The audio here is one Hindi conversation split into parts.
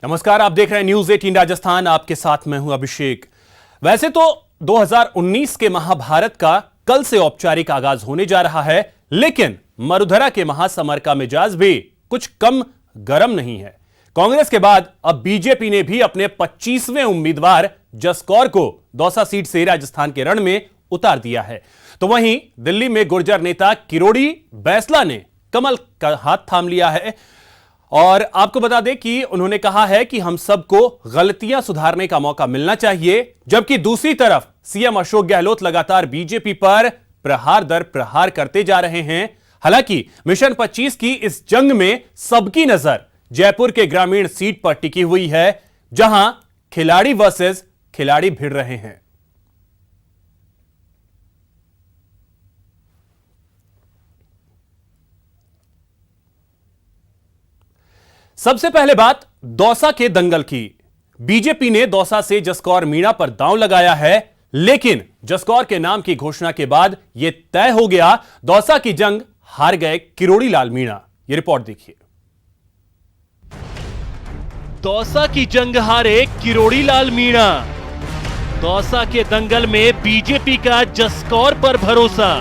नमस्कार, आप देख रहे हैं न्यूज 18 राजस्थान। आपके साथ मैं हूं अभिषेक। वैसे तो 2019 के महाभारत का कल से औपचारिक आगाज होने जा रहा है, लेकिन मरुधरा के महासमर का मिजाज भी कुछ कम गर्म नहीं है। कांग्रेस के बाद अब बीजेपी ने भी अपने 25वें उम्मीदवार जसकौर को दौसा सीट से राजस्थान के रण में उतार दिया है। तो वहीं दिल्ली में गुर्जर नेता किरोड़ी बैंसला ने कमल का हाथ थाम लिया है और आपको बता दें कि उन्होंने कहा है कि हम सबको गलतियां सुधारने का मौका मिलना चाहिए, जबकि दूसरी तरफ सीएम अशोक गहलोत लगातार बीजेपी पर प्रहार दर प्रहार करते जा रहे हैं। हालांकि मिशन 25 की इस जंग में सबकी नजर जयपुर के ग्रामीण सीट पर टिकी हुई है, जहां खिलाड़ी वर्सेस खिलाड़ी भिड़ रहे हैं। सबसे पहले बात दौसा के दंगल की। बीजेपी ने दौसा से जसकौर मीणा पर दांव लगाया है, लेकिन जसकौर के नाम की घोषणा के बाद यह तय हो गया, दौसा की जंग हार गए किरोड़ी लाल मीणा। यह रिपोर्ट देखिए। दौसा की जंग हारे किरोड़ी लाल मीणा। दौसा के दंगल में बीजेपी का जसकौर पर भरोसा।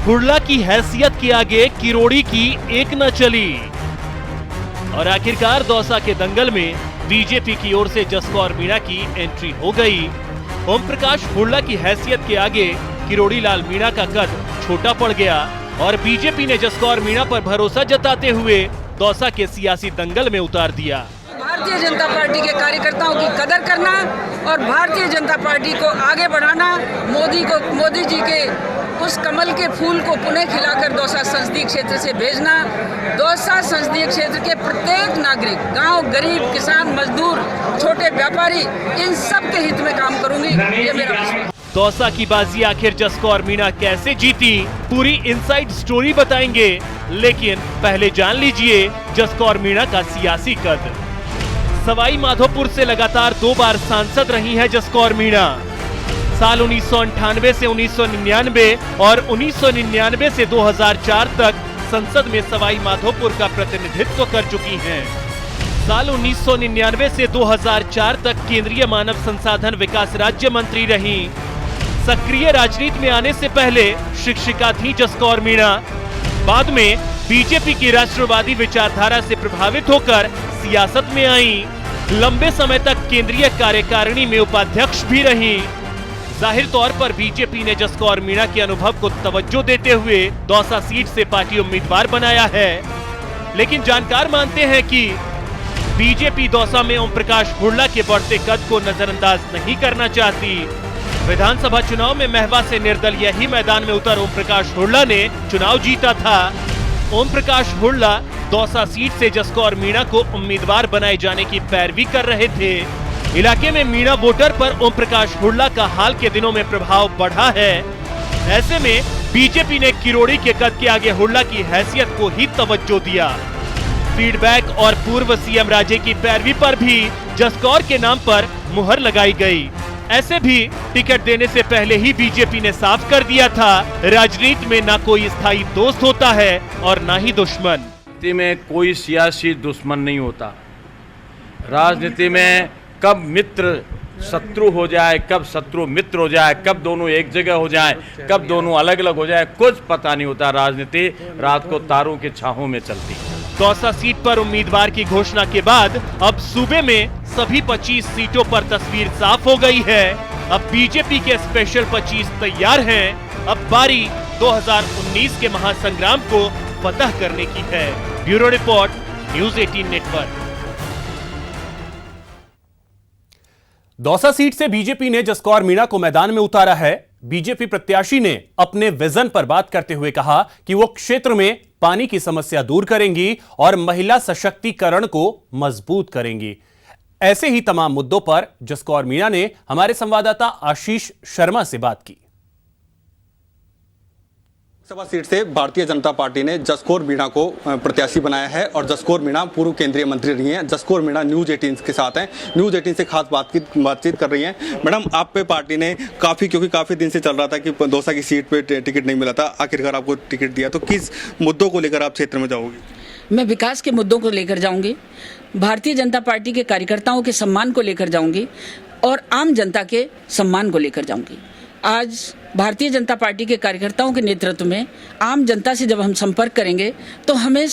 हुड़ला की हैसियत के आगे किरोड़ी की एक न चली और आखिरकार दौसा के दंगल में बीजेपी की ओर से जसकौर मीणा की एंट्री हो गई। ओम प्रकाश हुड़ला की हैसियत के आगे किरोड़ी लाल मीणा का कद छोटा पड़ गया और बीजेपी ने जसकौर मीणा पर भरोसा जताते हुए दौसा के सियासी दंगल में उतार दिया। भारतीय जनता पार्टी के कार्यकर्ताओं की कदर करना और भारतीय जनता पार्टी को आगे बढ़ाना, मोदी जी के उस कमल के फूल को पुनः खिलाकर दौसा संसदीय क्षेत्र से भेजना। दौसा संसदीय क्षेत्र के प्रत्येक नागरिक, गांव, गरीब, किसान, मजदूर, छोटे व्यापारी, इन सब के हित में काम करूंगी, ये मेरा विश्वास। दौसा की बाजी आखिर जसकौर मीणा कैसे जीती, पूरी इनसाइड स्टोरी बताएंगे, लेकिन पहले जान लीजिए जसकौर मीणा का सियासी कद। सवाई माधोपुर से लगातार 2 बार सांसद रही हैं जसकौर मीणा। साल 1998 से 1999 और 1999 से 2004 तक संसद में सवाई माधोपुर का प्रतिनिधित्व कर चुकी हैं। साल 1999 से 2004 तक केंद्रीय मानव संसाधन विकास राज्य मंत्री रही। सक्रिय राजनीति में आने से पहले शिक्षिका थी जसकौर मीणा। बाद में बीजेपी की राष्ट्रवादी विचारधारा से प्रभावित होकर सियासत में आई। लंबे समय तक केंद्रीय कार्यकारिणी में उपाध्यक्ष भी रही। जाहिर तौर पर बीजेपी ने जसकौर मीणा के अनुभव को तवज्जो देते हुए दौसा सीट से पार्टी उम्मीदवार बनाया है, लेकिन जानकार मानते हैं कि बीजेपी दौसा में ओम प्रकाश हुड़ला के बढ़ते कद को नजरअंदाज नहीं करना चाहती। विधानसभा चुनाव में महवा से निर्दलीय ही मैदान में उतर ओम प्रकाश हुड़ला ने चुनाव जीता था। ओम प्रकाश हुड़ला दौसा सीट से जसकौर मीणा को उम्मीदवार बनाए जाने की पैरवी कर रहे थे। इलाके में मीणा वोटर पर ओम प्रकाश हुड़ला का हाल के दिनों में प्रभाव बढ़ा है। ऐसे में बीजेपी ने किरोड़ी के कद के आगे हुड़ला की हैसियत को ही तवज्जो दिया। फीडबैक और पूर्व सीएम राजे की पैरवी पर भी जसकौर के नाम पर मुहर लगाई गई। ऐसे भी टिकट देने से पहले ही बीजेपी ने साफ कर दिया था, राजनीति में ना कोई स्थायी दोस्त होता है और ना ही दुश्मन। राजनीति में कोई सियासी दुश्मन नहीं होता। राजनीति में कब मित्र शत्रु हो जाए, कब शत्रु मित्र हो जाए, कब दोनों एक जगह हो जाए, कब दोनों अलग अलग हो जाए, कुछ पता नहीं होता। राजनीति रात को तारों की छाहों में चलती है। दौसा सीट पर उम्मीदवार की घोषणा के बाद अब सूबे में सभी 25 सीटों पर तस्वीर साफ हो गई है। अब बीजेपी के स्पेशल 25 तैयार हैं। अब बारी 2019 के महासंग्राम को फतह करने की है। Bureau report, news 18 network. Dausa seat से बीजेपी ने जसकौर मीणा को मैदान में उतारा है। बीजेपी प्रत्याशी ने अपने विजन पर बात करते हुए कहा कि वो क्षेत्र में पानी की समस्या दूर करेंगी और महिला सशक्तिकरण को मजबूत करेंगी। ऐसे ही तमाम मुद्दों पर जसकौर मीणा ने हमारे संवाददाता आशीष शर्मा से बात की। लोकसभा सीट से भारतीय जनता पार्टी ने जसकौर मीणा को प्रत्याशी बनाया है और जसकौर मीणा पूर्व केंद्रीय मंत्री रही हैं। जसकौर मीणा न्यूज 18 के साथ हैं, न्यूज 18 से खास बातचीत कर रही हैं। मैडम, आप पे पार्टी ने क्योंकि काफी दिन से चल रहा था कि दौसा की सीट पे टिकट नहीं मिला था, आखिरकार आपको टिकट दिया, तो किस मुद्दों को लेकर आप क्षेत्र में जाओगे? मैं विकास के मुद्दों को लेकर जाऊंगी। भारतीय जनता पार्टी के कार्यकर्ताओं के सम्मान को लेकर जाऊंगी और आम जनता के सम्मान को लेकर जाऊंगी। आज भारतीय जनता पार्टी के कार्यकर्ताओं के नेतृत्व में आम जनता से जब हम संपर्क करेंगे तो हमें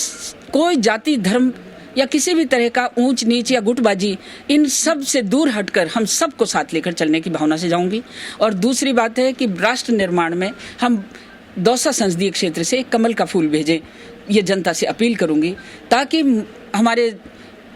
कोई जाति, धर्म या किसी भी तरह का ऊंच नीच या गुटबाजी, इन सब से दूर हटकर हम सबको साथ लेकर चलने की भावना से जाऊंगी। और दूसरी बात है कि राष्ट्र निर्माण में हम दौसा संसदीय क्षेत्र से एक कमल का फूल भेजें, ये जनता से अपील करूंगी, ताकि हमारे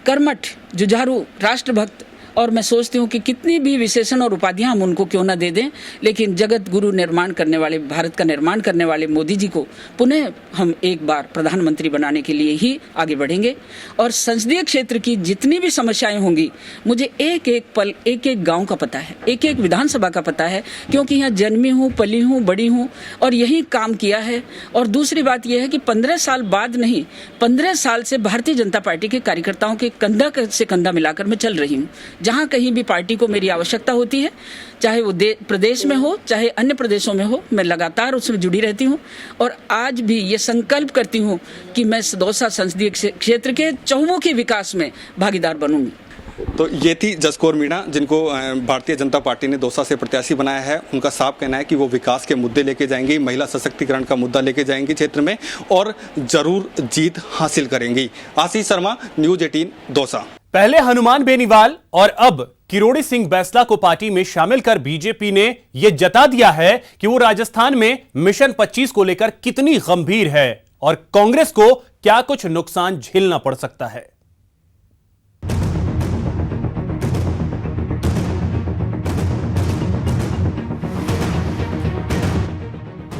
कर्मठ, जुझारू, राष्ट्रभक्त, और मैं सोचती हूँ कि कितनी भी विशेषण और उपाधियां हम उनको क्यों ना दे दें, लेकिन जगत गुरु निर्माण करने वाले, भारत का निर्माण करने वाले मोदी जी को पुनः हम एक बार प्रधानमंत्री बनाने के लिए ही आगे बढ़ेंगे। और संसदीय क्षेत्र की जितनी भी समस्याएं होंगी, मुझे एक एक पल, एक एक गांव का पता है, एक एक विधानसभा का पता है, क्योंकि यहाँ जन्मी हूँ, पली हूँ, बड़ी हूँ और यही काम किया है। और दूसरी बात यह है कि 15 साल बाद नहीं, 15 साल से भारतीय जनता पार्टी के कार्यकर्ताओं के कंधा से कंधा मिलाकर मैं चल रही हूँ। जहां कहीं भी पार्टी को मेरी आवश्यकता होती है, चाहे वो प्रदेश में हो, चाहे अन्य प्रदेशों में हो, मैं लगातार उसमें जुड़ी रहती हूं। और आज भी ये संकल्प करती हूं कि मैं दौसा संसदीय क्षेत्र के चहुमुखी विकास में भागीदार बनूंगी। तो ये थी जसकौर मीणा, जिनको भारतीय जनता पार्टी ने दौसा से प्रत्याशी बनाया है। उनका साफ कहना है कि वो विकास के मुद्दे लेके जाएंगी, महिला सशक्तिकरण का मुद्दा लेके जाएंगी क्षेत्र में और जरूर जीत हासिल करेंगी। आशीष शर्मा, न्यूज 18 दौसा। पहले हनुमान बेनीवाल और अब किरोड़ी सिंह बैंसला को पार्टी में शामिल कर बीजेपी ने यह जता दिया है कि वो राजस्थान में मिशन 25 को लेकर कितनी गंभीर है और कांग्रेस को क्या कुछ नुकसान झेलना पड़ सकता है।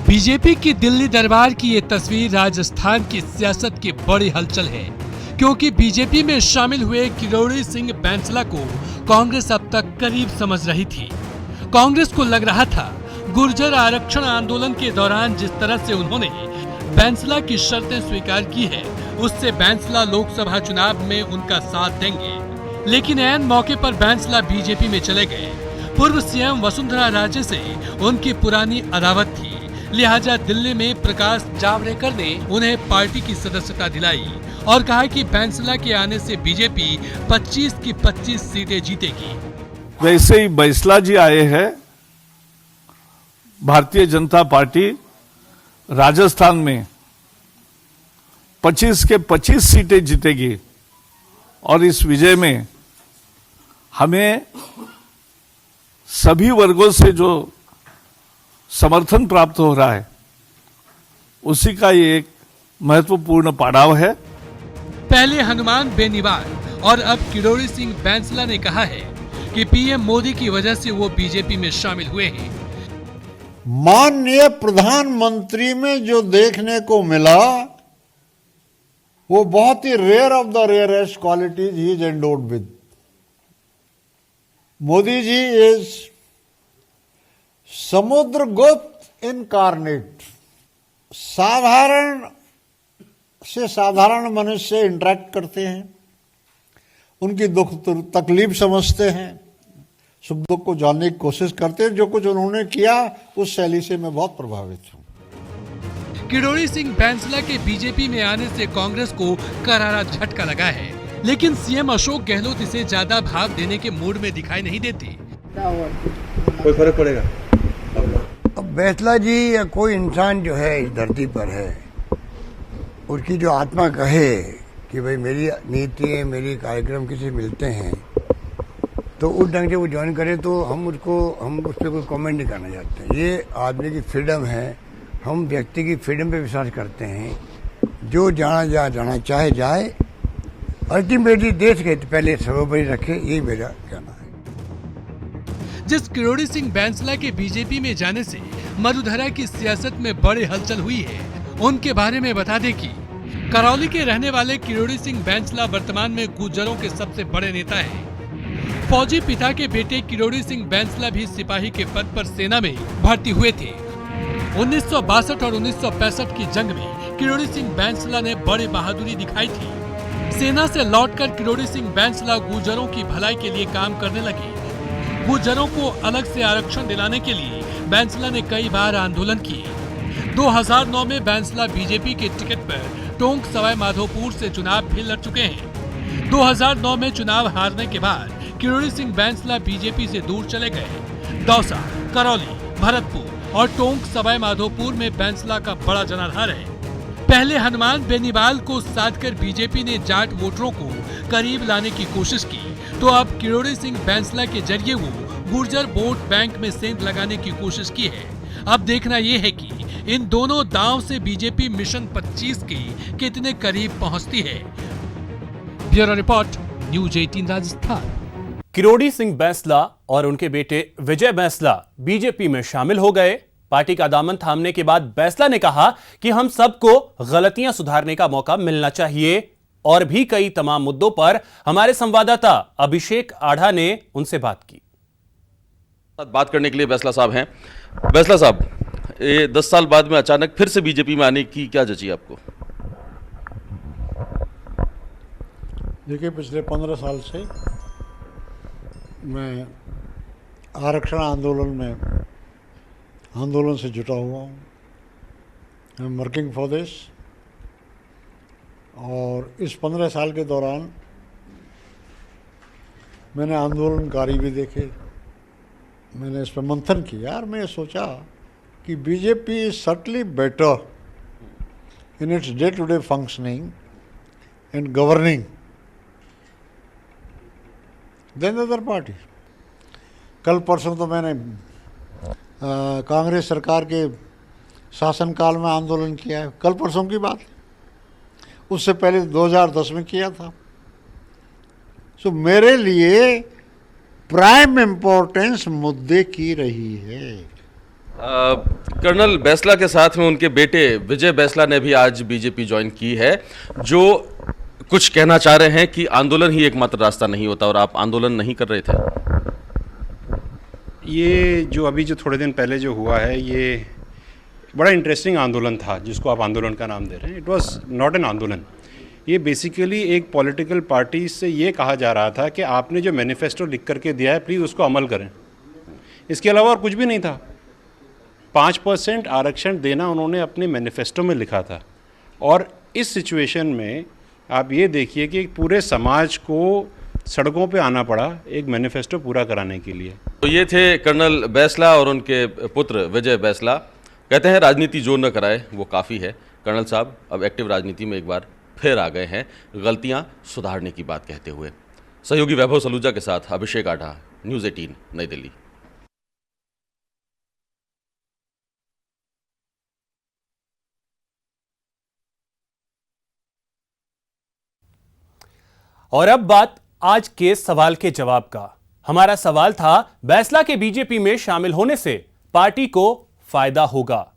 बीजेपी की दिल्ली दरबार की ये तस्वीर राजस्थान की सियासत की बड़ी हलचल है, क्योंकि बीजेपी में शामिल हुए किरोड़ी सिंह बैंसला को कांग्रेस अब तक करीब समझ रही थी। कांग्रेस को लग रहा था गुर्जर आरक्षण आंदोलन के दौरान जिस तरह से उन्होंने बैंसला की शर्तें स्वीकार की है, उससे बैंसला लोकसभा चुनाव में उनका साथ देंगे। लेकिन ऐन मौके पर बैंसला बीजेपी में चले गए। पूर्व सीएम वसुंधरा राजे से उनकी पुरानी अदावत थी, लिहाजा दिल्ली में प्रकाश जावड़ेकर ने उन्हें पार्टी की सदस्यता दिलाई और कहा कि बैंसला के आने से बीजेपी 25 की 25 सीटें जीतेगी। वैसे ही बैंसला जी आए हैं, भारतीय जनता पार्टी राजस्थान में 25 के 25 सीटें जीतेगी और इस विजय में हमें सभी वर्गों से जो समर्थन प्राप्त हो रहा है, उसी का ये एक महत्वपूर्ण पड़ाव है। पहले हनुमान बेनीवाल और अब किरोड़ी सिंह बैंसला ने कहा है कि पीएम मोदी की वजह से वो बीजेपी में शामिल हुए हैं। माननीय प्रधानमंत्री में जो देखने को मिला वो बहुत ही rare of the rarest qualities he is endowed with. Modi ji is Samudragupta incarnate. साधारण से साधारण मनुष्य से इंटरेक्ट करते हैं, उनकी दुख तकलीफ समझते हैं, सुख दुख को जानने की कोशिश करते हैं। जो कुछ उन्होंने किया उस शैली से मैं बहुत प्रभावित हूं। किरोड़ी सिंह बैंसला के बीजेपी में आने से कांग्रेस को करारा झटका लगा है, लेकिन सीएम अशोक गहलोत इसे ज्यादा भाव देने के मूड में दिखाई नहीं देते। कोई फर्क पड़ेगा? अब बैंसला जी या कोई इंसान जो है इस धरती पर है, उसकी जो आत्मा कहे कि भाई मेरी नीति है, मेरी कार्यक्रम किसी मिलते हैं, तो उस ढंग से वो ज्वाइन करें, तो हम उस पर कोई कमेंट नहीं करना चाहते। ये आदमी की फ्रीडम है, हम व्यक्ति की फ्रीडम पे विश्वास करते हैं। जो जाना चाहे जाए, अल्टीमेटली देश के पहले सर्वोपरि रखे, यही मेरा कहना है। जिस किरोड़ी सिंह बैंसला के बीजेपी में जाने से मरुधरा की सियासत में बड़ी हलचल हुई है, उनके बारे में बता दें कि करौली के रहने वाले किरोड़ी सिंह बैंसला वर्तमान में गुर्जरों के सबसे बड़े नेता हैं। फौजी पिता के बेटे किरोड़ी सिंह बैंसला भी सिपाही के पद पर सेना में भर्ती हुए थे। 1962 और 1965 की जंग में किरोड़ी सिंह बैंसला ने बड़ी बहादुरी दिखाई थी। सेना से लौटकर किरोड़ी सिंह बैंसला गुर्जरों की भलाई के लिए काम करने लगे। गुर्जरों को अलग से आरक्षण दिलाने के लिए बैंसला ने कई बार आंदोलन किए। 2009 में बैंसला बीजेपी के टिकट पर टोंक सवाई माधोपुर से चुनाव भी लड़ चुके हैं। 2009 में चुनाव हारने के बाद किरोड़ी सिंह बैंसला बीजेपी से दूर चले गए। दौसा, करौली, भरतपुर और टोंक सवाई माधोपुर में बैंसला का बड़ा जनाधार है। पहले हनुमान बेनीवाल को साध कर बीजेपी ने जाट वोटरों को करीब लाने की कोशिश की, तो अब किरोड़ी सिंह बैंसला के जरिए वो गुर्जर वोट बैंक में सेंध लगाने की कोशिश की है। अब देखना ये है कि इन दोनों दांव से बीजेपी मिशन 25 के कितने करीब पहुंचती है। Bureau report, news 18 Rajasthan. Kirori Singh Bainsla और उनके बेटे विजय बैंसला बीजेपी में शामिल हो गए। पार्टी का दामन थामने के बाद बैंसला ने कहा कि हम सबको गलतियां सुधारने का मौका मिलना चाहिए और भी कई तमाम मुद्दों पर हमारे संवाददाता अभिषेक आढ़ा ने उनसे बात की। बात करने के लिए बैंसला साहब हैं। बैंसला साहब, ये 10 साल बाद में अचानक फिर से बीजेपी में आने की क्या जची आपको? देखिए, पिछले 15 साल से मैं आरक्षण आंदोलन से जुटा हुआ हूँ। I am working for this. और इस 15 साल के दौरान मैंने आंदोलनकारी भी देखे, मैंने इस पर मंथन किया और मैं सोचा कि BJP is certainly better in its day to day functioning and governing than other party. कल परसों तो मैंने कांग्रेस सरकार के शासनकाल में आंदोलन किया है, कल परसों की बात। उससे पहले 2010 में किया था। सो मेरे लिए प्राइम इम्पोर्टेंस मुद्दे की रही है। कर्नल बैंसला के साथ में उनके बेटे विजय बैंसला ने भी आज बीजेपी ज्वाइन की है, जो कुछ कहना चाह रहे हैं कि आंदोलन ही एकमात्र रास्ता नहीं होता और आप आंदोलन नहीं कर रहे थे। ये जो अभी जो थोड़े दिन पहले जो हुआ है, ये बड़ा इंटरेस्टिंग आंदोलन था जिसको आप आंदोलन का नाम दे रहे हैं। इट वाज नॉट एन आंदोलन। ये बेसिकली एक पॉलिटिकल पार्टी से ये कहा जा रहा था कि आपने जो मैनिफेस्टो लिख करके दिया है प्लीज़ उसको अमल करें। इसके अलावा और कुछ भी नहीं था। 5% आरक्षण देना उन्होंने अपने मैनिफेस्टो में लिखा था। और इस सिचुएशन में आप ये देखिए कि पूरे समाज को सड़कों पे आना पड़ा एक मैनिफेस्टो पूरा कराने के लिए। तो ये थे कर्नल बैंसला और उनके पुत्र विजय बैंसला। कहते हैं राजनीति जो न कराए वो काफ़ी है। कर्नल साहब अब एक्टिव राजनीति में एक बार फिर आ गए हैं, गलतियां सुधारने की बात कहते हुए। सहयोगी वैभव सलूजा के साथ अभिषेक आढ़ा, न्यूज़ 18 नई दिल्ली। और अब बात आज के सवाल के जवाब का। हमारा सवाल था, बैंसला के बीजेपी में शामिल होने से पार्टी को फायदा होगा।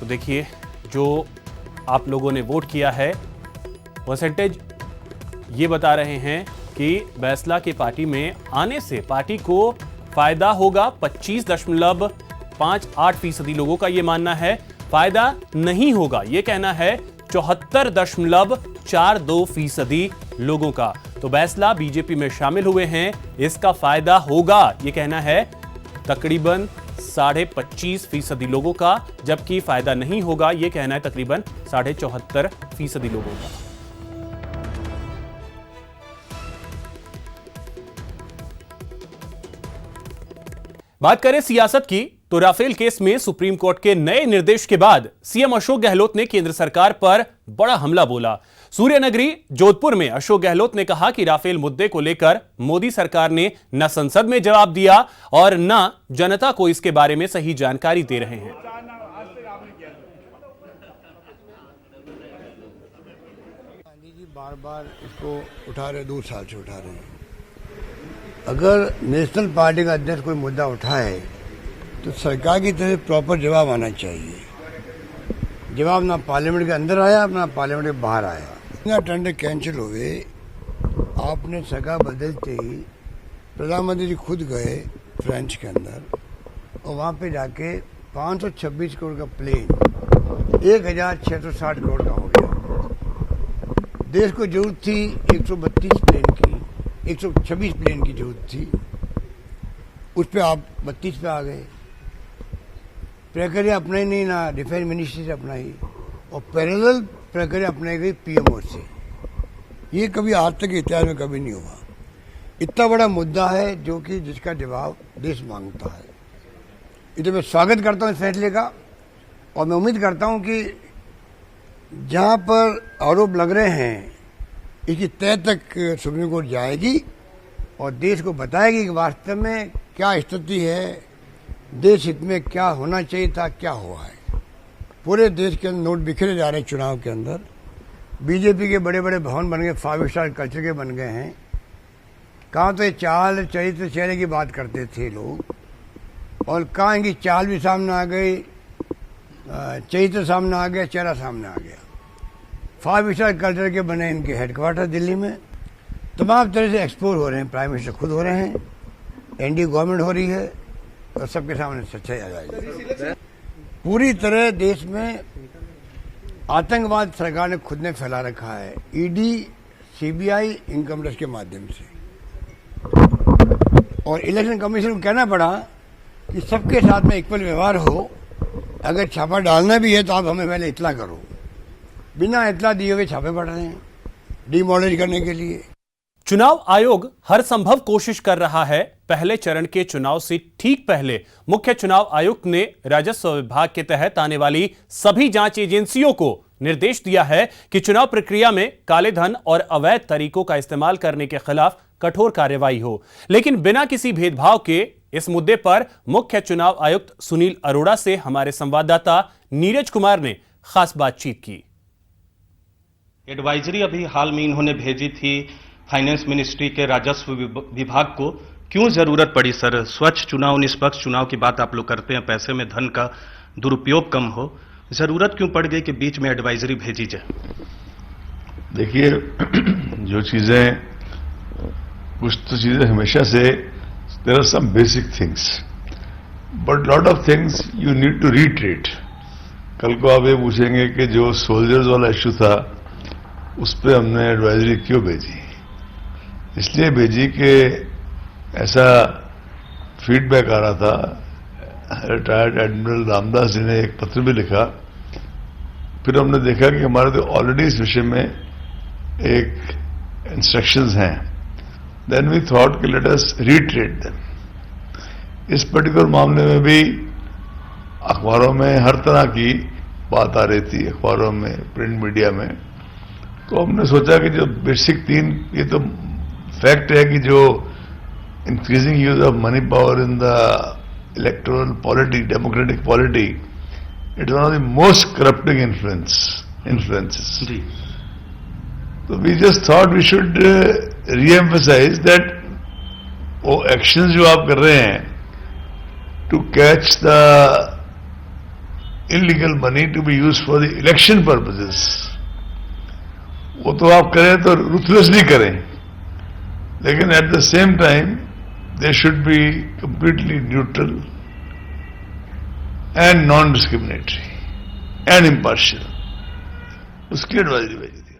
तो देखिए, जो आप लोगों ने वोट किया है, परसेंटेज ये बता रहे हैं कि बैंसला के पार्टी में आने से पार्टी को फायदा होगा। 25.58% लोगों का यह मानना है। फायदा नहीं होगा ये कहना है 74.42% लोगों का। तो बैंसला बीजेपी में शामिल हुए हैं, इसका फायदा होगा ये कहना है तकरीबन 25.5% लोगों का, जबकि फायदा नहीं होगा ये कहना है तकरीबन 74.5% लोगों का। बात करें सियासत की, तो राफेल केस में सुप्रीम कोर्ट के नए निर्देश के बाद सीएम अशोक गहलोत ने केंद्र सरकार पर बड़ा हमला बोला। सूर्यनगरी जोधपुर में अशोक गहलोत ने कहा कि राफेल मुद्दे को लेकर मोदी सरकार ने न संसद में जवाब दिया और न जनता को इसके बारे में सही जानकारी दे रहे हैं। गांधी जी बार बार इसको उठा रहे, 2 साल से उठा रहे हैं। अगर नेशनल पार्टी का अध्यक्ष कोई मुद्दा उठाए तो सरकार की तरफ प्रॉपर जवाब आना चाहिए। जवाब ना पार्लियामेंट के अंदर आया, ना पार्लियामेंट के बाहर आया। इतना टेंडर कैंसिल हुए, आपने सरकार बदलते ही प्रधानमंत्री जी खुद गए फ्रांस के अंदर और वहाँ पे जाके 526 करोड़ का प्लेन 1660 करोड़ का हो गया। देश को जरूरत थी 132 प्लेन की, 126 प्लेन की जरूरत थी, उस पर आप 32 पे आ गए। प्रक्रिया अपनाई नहीं, ना डिफेंस मिनिस्ट्री से अपनाई, और पैरेलल प्रक्रिया अपनाई गई पीएमओ से। ये कभी आज तक इतिहास में कभी नहीं हुआ। इतना बड़ा मुद्दा है जो कि जिसका जवाब देश मांगता है। इसे मैं स्वागत करता हूँ इस फैसले का, और मैं उम्मीद करता हूँ कि जहाँ पर आरोप लग रहे हैं इसकी तय तक सुप्रीम कोर्ट जाएगी और देश को बताएगी कि वास्तव में क्या स्थिति है, देश हित में क्या होना चाहिए था, क्या हुआ है। पूरे देश के अंदर नोट बिखरे जा रहे हैं चुनाव के अंदर। बीजेपी के बड़े बड़े भवन बन गए, 5 स्टार कल्चर के बन गए हैं। कहाँ तो ये चाल चरित्र चेहरे की बात करते थे लोग, और कहाँ इनकी चाल भी सामने आ गई, चरित्र सामने आ गया, चेहरा सामने आ गया। 5 स्टार कल्चर के बने इनके हेडक्वार्टर दिल्ली में, तमाम तरह से एक्सपोज हो रहे हैं। प्राइम मिनिस्टर खुद हो रहे हैं, एनडीए गवर्नमेंट हो रही है, और सबके सामने सच्चाई आ जाएगी। पूरी तरह देश में आतंकवाद सरकार ने खुद ने फैला रखा है, ईडी, सीबीआई, इनकम टैक्स के माध्यम से। और इलेक्शन कमीशन को कहना पड़ा कि सबके साथ में इक्वल व्यवहार हो, अगर छापा डालना भी है तो आप हमें पहले इतला करो। बिना इतला दिए हुए छापे पड़ रहे हैं डिमोलिश करने के लिए। चुनाव आयोग हर संभव कोशिश कर रहा है। पहले चरण के चुनाव से ठीक पहले मुख्य चुनाव आयुक्त ने राजस्व विभाग के तहत आने वाली सभी जांच एजेंसियों को निर्देश दिया है कि चुनाव प्रक्रिया में काले धन और अवैध तरीकों का इस्तेमाल करने के खिलाफ कठोर कार्रवाई हो। लेकिन बिना किसी भेदभाव के इस मुद्दे पर मुख्य चुनाव आयुक्त सुनील अरोड़ा से हमारे संवाददाता नीरज कुमार ने खास बातचीत की। एडवाइजरी अभी हाल में इन्होंने भेजी थी फाइनेंस मिनिस्ट्री के राजस्व विभाग को। क्यों जरूरत पड़ी सर? स्वच्छ चुनाव, निष्पक्ष चुनाव की बात आप लोग करते हैं, पैसे में धन का दुरुपयोग कम हो, जरूरत क्यों पड़ गई कि बीच में एडवाइजरी भेजी जाए? देखिए, जो चीजें, कुछ तो चीजें हमेशा से, there are some basic things, but lot of things you need to retreat. कल को आप ये पूछेंगे कि जो सोल्जर्स वाला इश्यू था उस पर हमने एडवाइजरी क्यों भेजी? इसलिए भेजी कि ऐसा फीडबैक आ रहा था। रिटायर्ड एडमिरल रामदास जी ने एक पत्र भी लिखा। फिर हमने देखा कि हमारे तो ऑलरेडी इस विषय में एक इंस्ट्रक्शंस हैं। देन वी थॉट कि लेट अस रीट्रेट देम। इस पर्टिकुलर मामले में भी अखबारों में हर तरह की बात आ रही थी, अखबारों में, प्रिंट मीडिया में। तो हमने सोचा कि जो बेसिक 3, ये तो फैक्ट है कि जो increasing use of money power in the electoral polity, democratic polity, it is one of the most corrupting influences. तो we just thought we should reemphasise that वो एक्शंस जो आप कर रहे हैं to catch the illegal money to be used for the election purposes, वो तो आप करें तो रूथलेसली करें, लेकिन at the same time they should be completely neutral and non discriminatory and impartial. उसकी एडवाइजरी भेजी थी।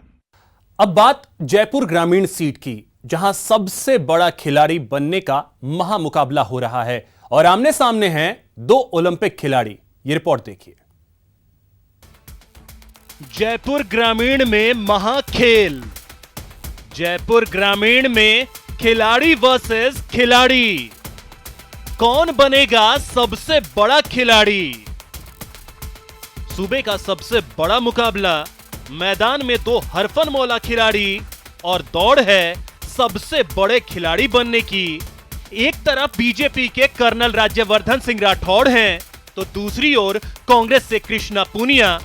अब बात जयपुर ग्रामीण सीट की, जहां सबसे बड़ा खिलाड़ी बनने का महामुकाबला हो रहा है और आमने सामने हैं 2 ओलंपिक खिलाड़ी। ये रिपोर्ट देखिए। जयपुर ग्रामीण में महाखेल। जयपुर ग्रामीण में खिलाड़ी वर्सेस खिलाड़ी। कौन बनेगा सबसे बड़ा खिलाड़ी? सूबे का सबसे बड़ा मुकाबला। मैदान में 2 हरफन मौला खिलाड़ी और दौड़ है सबसे बड़े खिलाड़ी बनने की। एक तरफ बीजेपी के कर्नल राज्यवर्धन सिंह राठौड़ हैं, तो दूसरी ओर कांग्रेस से कृष्णा पूनिया।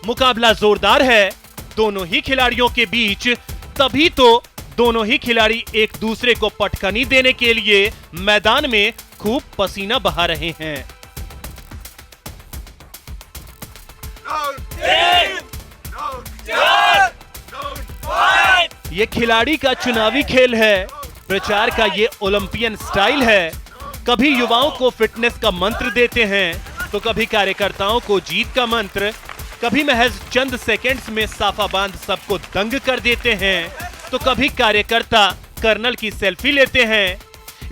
मुकाबला जोरदार है दोनों ही खिलाड़ियों के बीच, तभी तो दोनों ही खिलाड़ी एक दूसरे को पटखनी देने के लिए मैदान में खूब पसीना बहा रहे हैं। ये खिलाड़ी का चुनावी खेल है, प्रचार का ये ओलंपियन स्टाइल है। कभी युवाओं को फिटनेस का मंत्र देते हैं, तो कभी कार्यकर्ताओं को जीत का मंत्र, कभी महज चंद सेकंड्स में साफा बांध सबको दंग कर देते हैं, तो कभी कार्यकर्ता कर्नल की सेल्फी लेते हैं।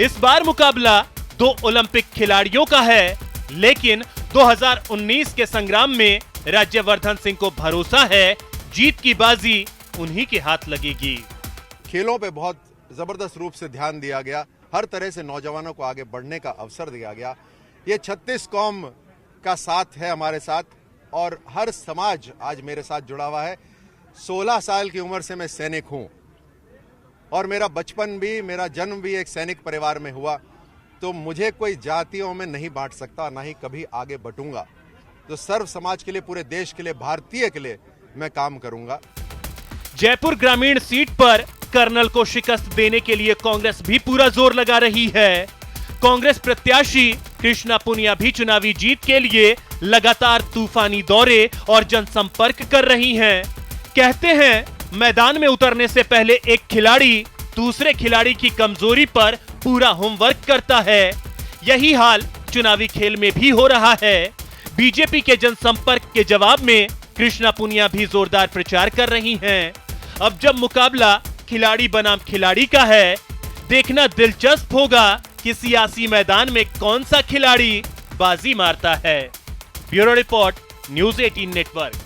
इस बार मुकाबला 2 ओलंपिक खिलाड़ियों का है, लेकिन 2019 के संग्राम में राज्यवर्धन सिंह को भरोसा है जीत की बाजी उन्हीं के हाथ लगेगी। खेलों पे बहुत जबरदस्त रूप से ध्यान दिया गया, हर तरह से नौजवानों को आगे बढ़ने का अवसर दिया गया। ये 36 कौम का साथ है हमारे साथ, और हर समाज आज मेरे साथ जुड़ा हुआ है। 16 साल की उम्र से मैं सैनिक हूं, और मेरा बचपन भी, मेरा जन्म भी एक सैनिक परिवार में हुआ, तो मुझे कोई जातियों में नहीं बांट सकता, ना ही कभी आगे बटूंगा। तो सर्व समाज के लिए, पूरे देश के लिए, भारतीय के लिए मैं काम करूंगा। जयपुर ग्रामीण सीट पर कर्नल को शिकस्त देने के लिए कांग्रेस भी पूरा जोर लगा रही है। कांग्रेस प्रत्याशी कृष्णा पुनिया भी चुनावी जीत के लिए लगातार तूफानी दौरे और जनसंपर्क कर रही हैं। कहते हैं मैदान में उतरने से पहले एक खिलाड़ी दूसरे खिलाड़ी की कमजोरी पर पूरा होमवर्क करता है। यही हाल चुनावी खेल में भी हो रहा है। बीजेपी के जनसंपर्क के जवाब में कृष्णा पुनिया भी जोरदार प्रचार कर रही हैं। अब जब मुकाबला खिलाड़ी बनाम खिलाड़ी का है, देखना दिलचस्प होगा कि सियासी मैदान में कौन सा खिलाड़ी बाजी मारता है। Bureau report, news 18 network.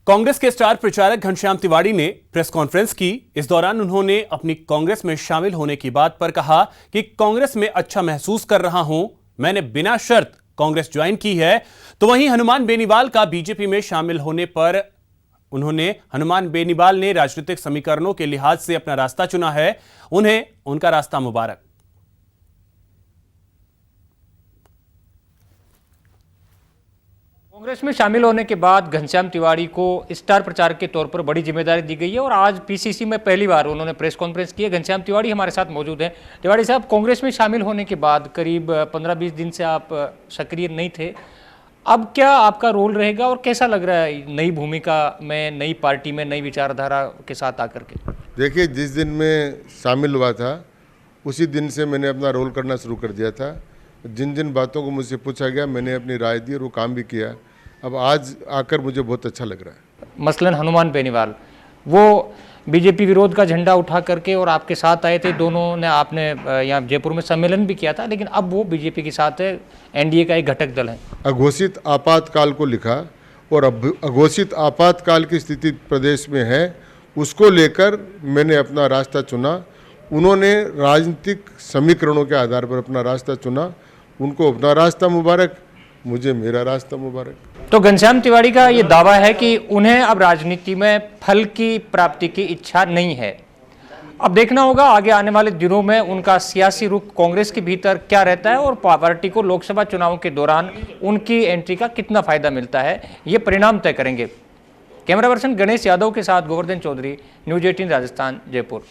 Congress के स्टार प्रचारक घनश्याम तिवारी ने प्रेस कॉन्फ्रेंस की। इस दौरान उन्होंने अपनी कांग्रेस में शामिल होने की बात पर कहा कि कांग्रेस में अच्छा महसूस कर रहा हूं, मैंने बिना शर्त कांग्रेस ज्वाइन की है। तो वहीं हनुमान बेनीवाल का बीजेपी में शामिल होने पर हनुमान बेनीवाल ने राजनीतिक समीकरणों के लिहाज से अपना रास्ता चुना है, उन्हें उनका रास्ता मुबारक। कांग्रेस में शामिल होने के बाद घनश्याम तिवारी को स्टार प्रचारक के तौर पर बड़ी जिम्मेदारी दी गई है, और आज पीसीसी में पहली बार उन्होंने प्रेस कॉन्फ्रेंस की है। घनश्याम तिवारी हमारे साथ मौजूद हैं। तिवारी साहब, कांग्रेस में शामिल होने के बाद करीब 15-20 दिन से आप सक्रिय नहीं थे, अब क्या आपका रोल रहेगा और कैसा लग रहा है नई भूमिका में, नई पार्टी में, नई विचारधारा के साथ आकर के? देखिए, जिस दिन मैं शामिल हुआ था उसी दिन से मैंने अपना रोल करना शुरू कर दिया था। जिन जिन बातों को मुझसे पूछा गया मैंने अपनी राय दी और वो काम भी किया। अब आज आकर मुझे बहुत अच्छा लग रहा है। मसलन हनुमान बेनीवाल, वो बीजेपी विरोध का झंडा उठा करके और आपके साथ आए थे, दोनों ने, आपने यहाँ जयपुर में सम्मेलन भी किया था, लेकिन अब वो बीजेपी के साथ है, एनडीए का एक घटक दल है। अघोषित आपातकाल को लिखा, और अब अघोषित आपातकाल की स्थिति प्रदेश में है, उसको लेकर मैंने अपना रास्ता चुना। उन्होंने राजनीतिक समीकरणों के आधार पर अपना रास्ता चुना, उनको अपना रास्ता मुबारक, मुझे मेरा रास्ता मुबारक। तो घनश्याम तिवारी का ये दावा है कि उन्हें अब राजनीति में फल की प्राप्ति की इच्छा नहीं है। अब देखना होगा आगे आने वाले दिनों में उनका सियासी रुख कांग्रेस के भीतर क्या रहता है, और पार्टी को लोकसभा चुनाव के दौरान उनकी एंट्री का कितना फायदा मिलता है, ये परिणाम तय करेंगे। कैमरा पर्सन गणेश यादव के साथ गोवर्धन चौधरी, न्यूज़ 18 राजस्थान, जयपुर।